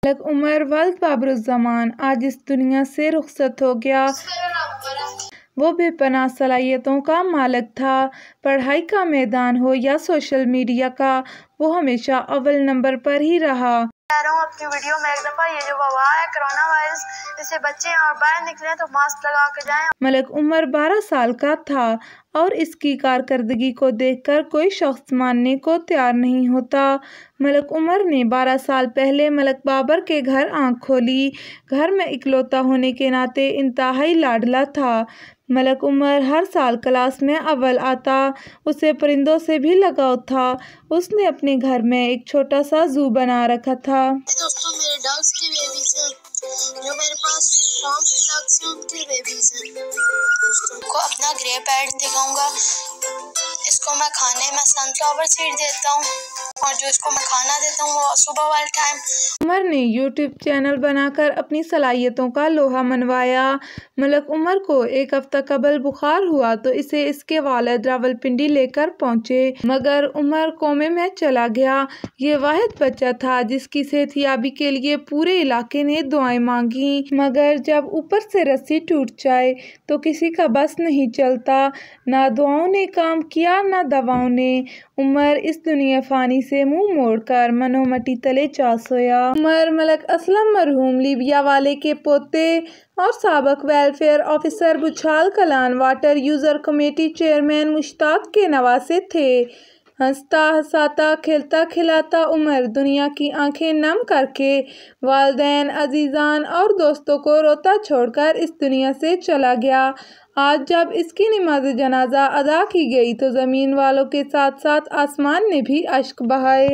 मलक उमर वल्द बाबरुज़्ज़मान आज इस दुनिया से रुखसत हो गया। वो बेपनाह सलाहियतों का मालिक था। पढ़ाई का मैदान हो या सोशल मीडिया का, वो हमेशा अव्वल नंबर पर ही रहा। कह रहा हूँ अपनी वीडियो में एक दफ़ा ये जो वबा है कोरोना वायरस, इससे बच्चे और बाहर निकले तो मास्क लगा के जाएं। मलक उमर 12 साल का था और इसकी कारकर्दगी को देखकर कोई शख्स मानने को तैयार नहीं होता। मलक उमर ने 12 साल पहले मलक बाबर के घर आंख खोली। घर में इकलौता होने के नाते इंतहाई लाडला था। मलक उमर हर साल क्लास में अव्वल आता। उसे परिंदों से भी लगाव था। उसने अपने घर में एक छोटा सा जू बना रखा था। दोस्तों, मेरे डॉग्स की बेबीज हैं जो मेरे पास फार्म पे डॉग्स हैं, उनकी बेबीज हैं। को अपना ग्रे पैड दिखाऊंगा। इसको मैं खाने में सनफ्लावर सीड देता हूँ और जो इसको मैं खाना देता हूँ वो सुबह वाले टाइम। उमर ने यूट्यूब चैनल बनाकर अपनी सलाहियतों का लोहा मनवाया। मलक उमर को एक हफ्ता कबल बुखार हुआ तो इसे इसके वालिद रावलपिंडी लेकर पहुंचे, मगर उमर कोमे में चला गया। ये वाहिद बच्चा था जिसकी सेहतयाबी के लिए पूरे इलाके ने दुआएं मांगी, मगर जब ऊपर से रस्सी टूट जाए तो किसी का बस नहीं चलता। ना दुआओं ने काम किया ना दवाओं ने। उमर इस दुनिया फानी से मुंह मोड़कर मनो मट्टी तले जा सोया। उमर मलक असलम मरहूम लीबिया वाले के पोते और साबक welfare officer Buchhal Kalan water user committee chairman Mushtaq के नवासे थे। हंसता हंसाता खेलता खिलाता उमर दुनिया की आंखें नम करके वालिदैन, अजीज़ान और दोस्तों को रोता छोड़कर इस दुनिया से चला गया। आज जब इसकी नमाज जनाजा अदा की गई तो ज़मीन वालों के साथ साथ आसमान ने भी अश्क बहाए।